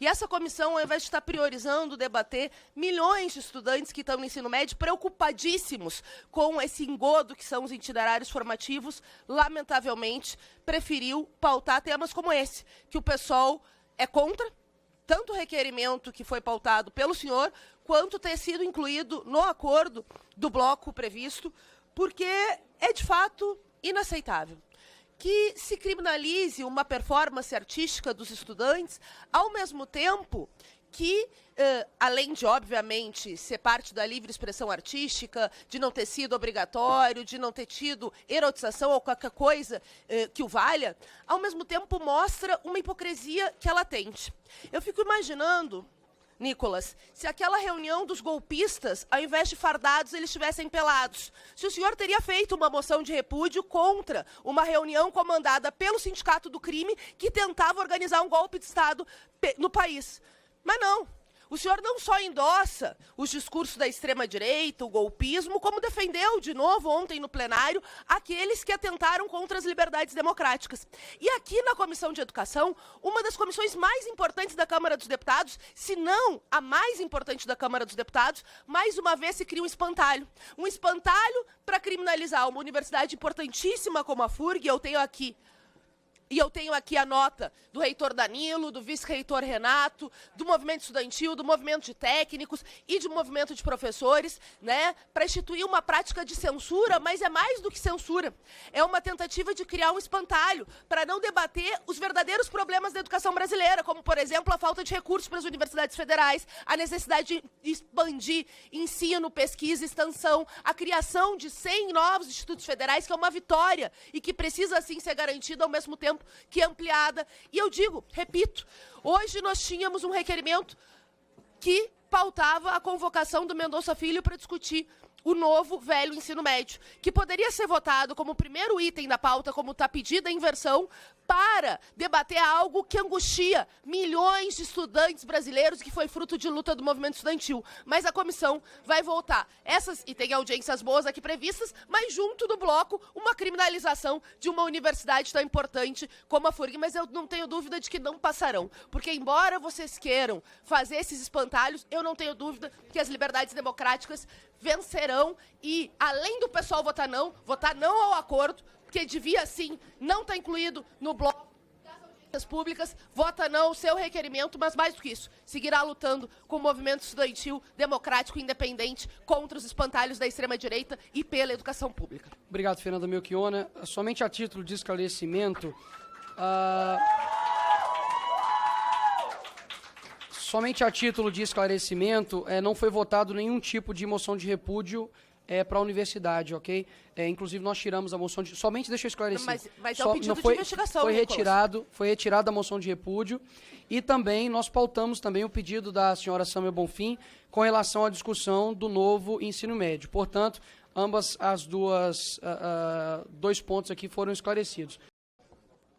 E essa comissão, ao invés de estar priorizando debater milhões de estudantes que estão no ensino médio preocupadíssimos com esse engodo que são os itinerários formativos, lamentavelmente, preferiu pautar temas como esse, que o PSOL é contra, tanto o requerimento que foi pautado pelo senhor, quanto ter sido incluído no acordo do bloco previsto, porque é, de fato, inaceitável que se criminalize uma performance artística dos estudantes, ao mesmo tempo que, além de, obviamente, ser parte da livre expressão artística, de não ter sido obrigatório, de não ter tido erotização ou qualquer coisa que o valha, ao mesmo tempo mostra uma hipocrisia que é latente. Eu fico imaginando, Nicolas, se aquela reunião dos golpistas, ao invés de fardados, eles estivessem pelados, se o senhor teria feito uma moção de repúdio contra uma reunião comandada pelo Sindicato do Crime que tentava organizar um golpe de Estado no país. Mas não. O senhor não só endossa os discursos da extrema-direita, o golpismo, como defendeu de novo ontem no plenário aqueles que atentaram contra as liberdades democráticas. E aqui na Comissão de Educação, uma das comissões mais importantes da Câmara dos Deputados, se não a mais importante da Câmara dos Deputados, mais uma vez se cria um espantalho. Um espantalho para criminalizar uma universidade importantíssima como a FURG, e eu tenho aqui a nota do reitor Danilo, do vice-reitor Renato, do movimento estudantil, do movimento de técnicos e do movimento de professores, né, para instituir uma prática de censura, mas é mais do que censura. É uma tentativa de criar um espantalho para não debater os verdadeiros problemas da educação brasileira, como, por exemplo, a falta de recursos para as universidades federais, a necessidade de expandir ensino, pesquisa, extensão, a criação de 100 novos institutos federais, que é uma vitória e que precisa, assim, ser garantida ao mesmo tempo que ampliada. E eu digo, repito, hoje nós tínhamos um requerimento que pautava a convocação do Mendonça Filho para discutir o novo velho ensino médio, que poderia ser votado como primeiro item da pauta, como está pedida a inversão, para debater algo que angustia milhões de estudantes brasileiros, que foi fruto de luta do movimento estudantil. Mas a comissão vai voltar. E tem audiências boas aqui previstas, mas junto do bloco, uma criminalização de uma universidade tão importante como a FURG. Mas eu não tenho dúvida de que não passarão. Porque, embora vocês queiram fazer esses espantalhos, eu não tenho dúvida que as liberdades democráticas vencerão e, além do pessoal votar não ao acordo, porque devia, sim, não estar incluído no bloco das audiências públicas, vota não o seu requerimento, mas mais do que isso, seguirá lutando com o movimento estudantil, democrático e independente contra os espantalhos da extrema-direita e pela educação pública. Obrigado, Fernanda Melchiona. Somente a título de esclarecimento, não foi votado nenhum tipo de moção de repúdio para a universidade, ok? Inclusive, nós tiramos a moção de... Somente deixa eu esclarecer. Mas é um pedido de investigação, foi retirada a moção de repúdio e também nós pautamos também o pedido da senhora Sâmia Bonfim com relação à discussão do novo ensino médio. Portanto, dois pontos aqui foram esclarecidos.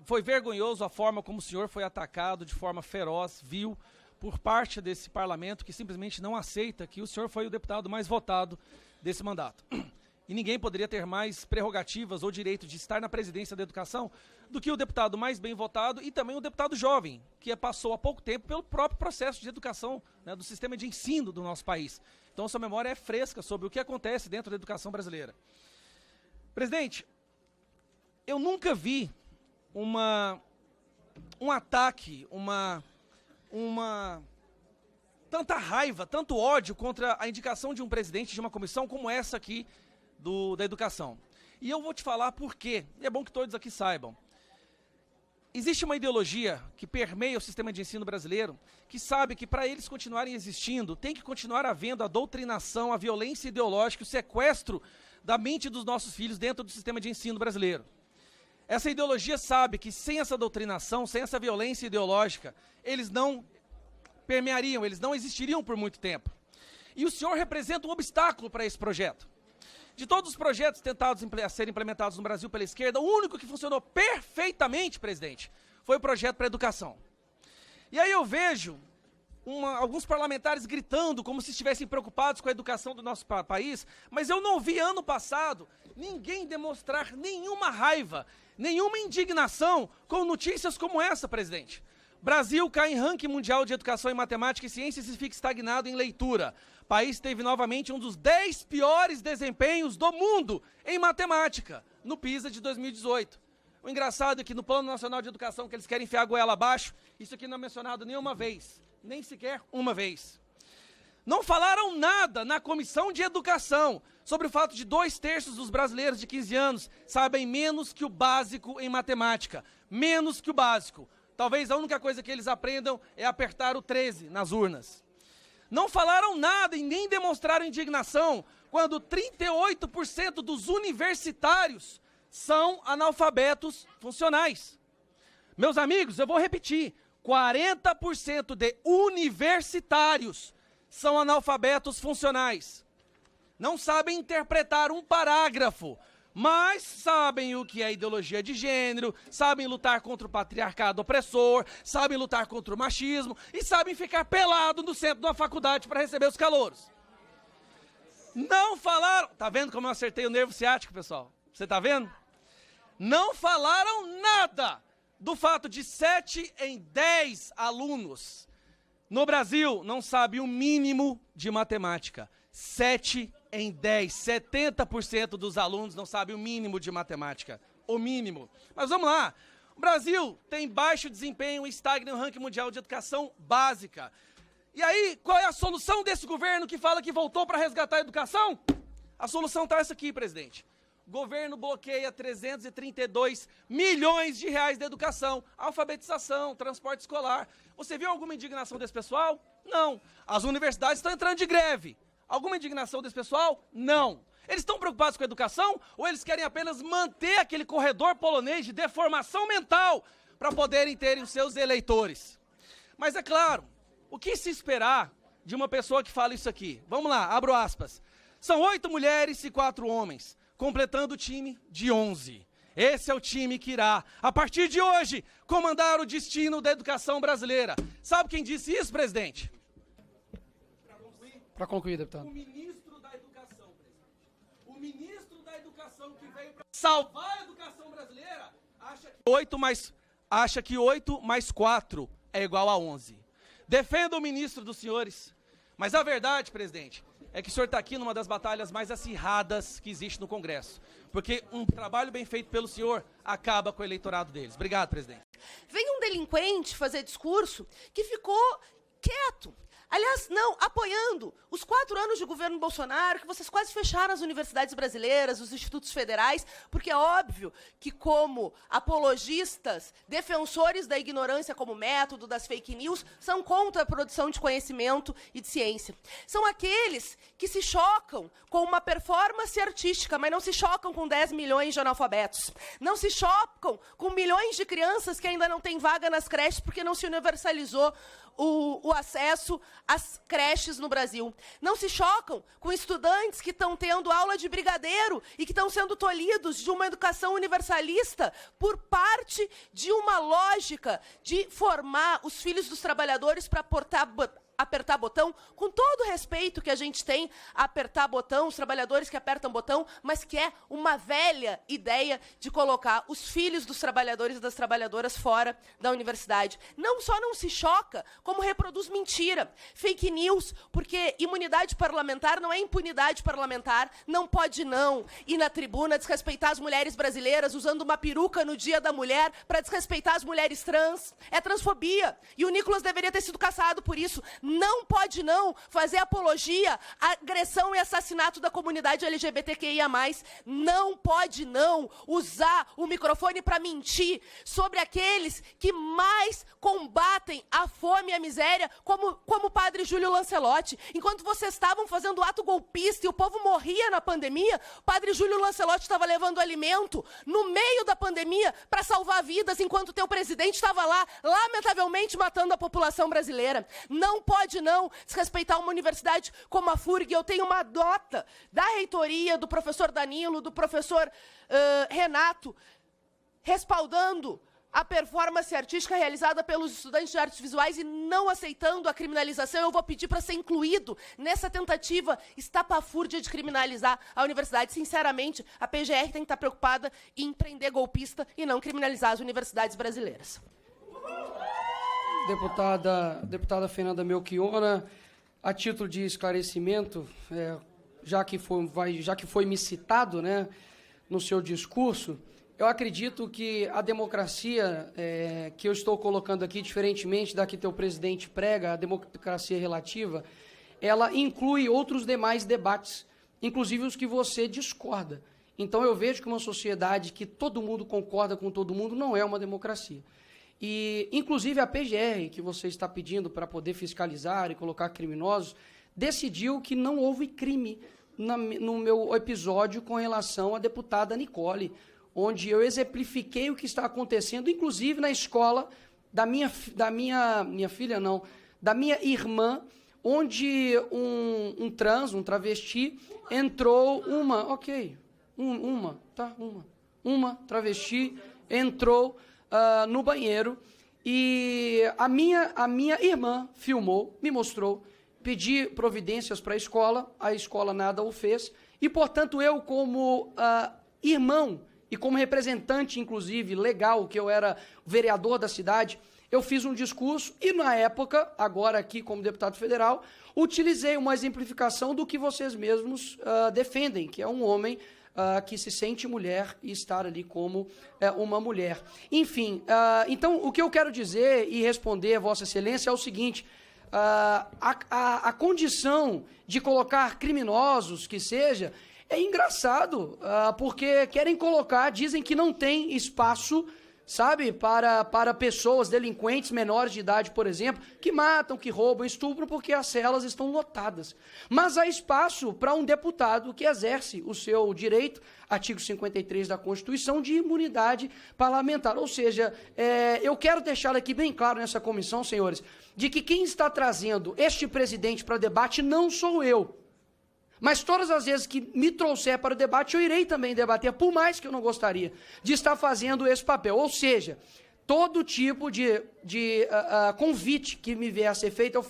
Foi vergonhoso a forma como o senhor foi atacado de forma feroz, vil, por parte desse parlamento que simplesmente não aceita que o senhor foi o deputado mais votado desse mandato. E ninguém poderia ter mais prerrogativas ou direito de estar na presidência da educação do que o deputado mais bem votado e também o deputado jovem, que passou há pouco tempo pelo próprio processo de educação, né, do sistema de ensino do nosso país. Então, sua memória é fresca sobre o que acontece dentro da educação brasileira. Presidente, eu nunca vi um ataque, tanta raiva, tanto ódio contra a indicação de um presidente de uma comissão como essa aqui da educação. E eu vou te falar por quê, e é bom que todos aqui saibam. Existe uma ideologia que permeia o sistema de ensino brasileiro, que sabe que para eles continuarem existindo, tem que continuar havendo a doutrinação, a violência ideológica, o sequestro da mente dos nossos filhos dentro do sistema de ensino brasileiro. Essa ideologia sabe que sem essa doutrinação, sem essa violência ideológica, eles não permeariam, eles não existiriam por muito tempo. E o senhor representa um obstáculo para esse projeto. De todos os projetos tentados a serem implementados no Brasil pela esquerda, o único que funcionou perfeitamente, presidente, foi o projeto para a educação. E aí eu vejo alguns parlamentares gritando como se estivessem preocupados com a educação do nosso país, mas eu não vi ano passado ninguém demonstrar nenhuma raiva, nenhuma indignação com notícias como essa, presidente. Brasil cai em ranking mundial de educação em matemática e ciências e fica estagnado em leitura. País teve novamente um dos 10 piores desempenhos do mundo em matemática, no PISA de 2018. O engraçado é que no Plano Nacional de Educação, que eles querem enfiar a goela abaixo, isso aqui não é mencionado nenhuma vez, nem sequer uma vez. Não falaram nada na Comissão de Educação sobre o fato de 2/3 dos brasileiros de 15 anos sabem menos que o básico em matemática. Menos que o básico. Talvez a única coisa que eles aprendam é apertar o 13 nas urnas. Não falaram nada e nem demonstraram indignação quando 38% dos universitários são analfabetos funcionais. Meus amigos, eu vou repetir, 40% de universitários são analfabetos funcionais. Não sabem interpretar um parágrafo, mas sabem o que é ideologia de gênero, sabem lutar contra o patriarcado opressor, sabem lutar contra o machismo e sabem ficar pelado no centro de uma faculdade para receber os calouros. Não falaram... Tá vendo como eu acertei o nervo ciático, pessoal? Você tá vendo? Não falaram nada do fato de 7 em 10 alunos no Brasil não sabem o mínimo de matemática. 7 em 10, 70% dos alunos não sabem o mínimo de matemática. O mínimo. Mas vamos lá. O Brasil tem baixo desempenho e estagna no ranking mundial de educação básica. E aí, qual é a solução desse governo que fala que voltou para resgatar a educação? A solução está essa aqui, presidente. O governo bloqueia 332 milhões de reais da educação, alfabetização, transporte escolar. Você viu alguma indignação desse pessoal? Não. As universidades estão entrando de greve. Alguma indignação desse pessoal? Não. Eles estão preocupados com a educação ou eles querem apenas manter aquele corredor polonês de deformação mental para poderem terem os seus eleitores? Mas é claro, o que se esperar de uma pessoa que fala isso aqui? Vamos lá, abro aspas. São 8 mulheres e 4 homens, completando o time de 11. Esse é o time que irá, a partir de hoje, comandar o destino da educação brasileira. Sabe quem disse isso, presidente? Para concluir, deputado. O ministro da Educação, presidente. O ministro da Educação que veio para salvar a educação brasileira acha que 8 mais 4 é igual a 11. Defenda o ministro dos senhores. Mas a verdade, presidente, é que o senhor está aqui numa das batalhas mais acirradas que existe no Congresso. Porque um trabalho bem feito pelo senhor acaba com o eleitorado deles. Obrigado, presidente. Vem um delinquente fazer discurso que ficou quieto. Aliás, não, apoiando os 4 anos de governo Bolsonaro, que vocês quase fecharam as universidades brasileiras, os institutos federais, porque é óbvio que, como apologistas, defensores da ignorância como método, das fake news, são contra a produção de conhecimento e de ciência. São aqueles que se chocam com uma performance artística, mas não se chocam com 10 milhões de analfabetos. Não se chocam com milhões de crianças que ainda não têm vaga nas creches porque não se universalizou o acesso às creches no Brasil. Não se chocam com estudantes que estão tendo aula de brigadeiro e que estão sendo tolhidos de uma educação universalista por parte de uma lógica de formar os filhos dos trabalhadores para apertar botão, com todo o respeito que a gente tem a apertar botão, os trabalhadores que apertam botão, mas que é uma velha ideia de colocar os filhos dos trabalhadores e das trabalhadoras fora da universidade. Não só não se choca, como reproduz mentira, fake news, porque imunidade parlamentar não é impunidade parlamentar, não pode não ir na tribuna desrespeitar as mulheres brasileiras usando uma peruca no Dia da Mulher para desrespeitar as mulheres trans. É transfobia. E o Nicolas deveria ter sido caçado por isso. Não pode não fazer apologia à agressão e assassinato da comunidade LGBTQIA+. Não pode não usar o microfone para mentir sobre aqueles que mais combatem a fome e a miséria, como o padre Júlio Lancelotti. Enquanto vocês estavam fazendo ato golpista e o povo morria na pandemia, o padre Júlio Lancelotti estava levando alimento no meio da pandemia para salvar vidas, enquanto o teu presidente estava lá, lamentavelmente, matando a população brasileira. Não pode não desrespeitar uma universidade como a FURG. Eu tenho uma nota da reitoria, do professor Danilo, do professor Renato, respaldando a performance artística realizada pelos estudantes de artes visuais e não aceitando a criminalização. Eu vou pedir para ser incluído nessa tentativa estapafúrdia de criminalizar a universidade. Sinceramente, a PGR tem que estar preocupada em prender golpista e não criminalizar as universidades brasileiras. deputada Fernanda Melchiona, a título de esclarecimento, já que foi me citado, né, no seu discurso, eu acredito que a democracia que eu estou colocando aqui, diferentemente da que teu presidente prega, a democracia relativa, ela inclui outros demais debates, inclusive os que você discorda. Então eu vejo que uma sociedade que todo mundo concorda com todo mundo não é uma democracia. E, inclusive, a PGR, que você está pedindo para poder fiscalizar e colocar criminosos, decidiu que não houve crime no meu episódio com relação à deputada Nicole, onde eu exemplifiquei o que está acontecendo, inclusive na escola da minha irmã, onde um travesti, entrou uma travesti entrou no banheiro e a minha irmã filmou, me mostrou, pedi providências para a escola nada o fez, e, portanto, eu, como irmão e como representante, inclusive, legal, que eu era vereador da cidade, eu fiz um discurso e, na época, agora aqui como deputado federal, utilizei uma exemplificação do que vocês mesmos defendem, que é um homem que se sente mulher e estar ali como uma mulher. Enfim, então, o que eu quero dizer e responder a Vossa Excelência é o seguinte: a condição de colocar criminosos, que seja, é engraçado, porque querem colocar, dizem que não tem espaço, sabe, para pessoas, delinquentes menores de idade, por exemplo, que matam, que roubam, estupram, porque as celas estão lotadas. Mas há espaço para um deputado que exerce o seu direito, artigo 53 da Constituição, de imunidade parlamentar. Ou seja, eu quero deixar aqui bem claro nessa comissão, senhores, de que quem está trazendo este presidente para debate não sou eu. Mas todas as vezes que me trouxer para o debate, eu irei também debater, por mais que eu não gostaria de estar fazendo esse papel. Ou seja, todo tipo de convite que me vier a ser feito,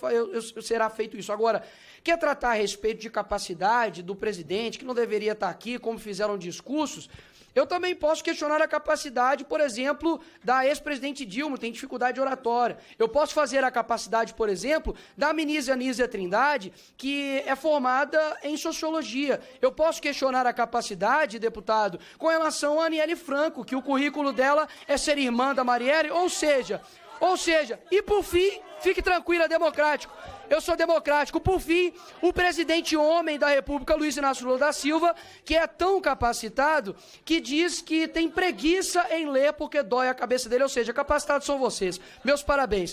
será feito isso. Agora, quer tratar a respeito de capacidade do presidente, que não deveria estar aqui, como fizeram discursos, eu também posso questionar a capacidade, por exemplo, da ex-presidente Dilma, tem dificuldade oratória. Eu posso fazer a capacidade, por exemplo, da ministra Anísia Trindade, que é formada em sociologia. Eu posso questionar a capacidade, deputado, com relação a Aniele Franco, que o currículo dela é ser irmã da Marielle, ou seja, e por fim, fique tranquilo, é democrático. Eu sou democrático. Por fim, o presidente homem da República, Luiz Inácio Lula da Silva, que é tão capacitado, que diz que tem preguiça em ler porque dói a cabeça dele, ou seja, capacitados são vocês. Meus parabéns.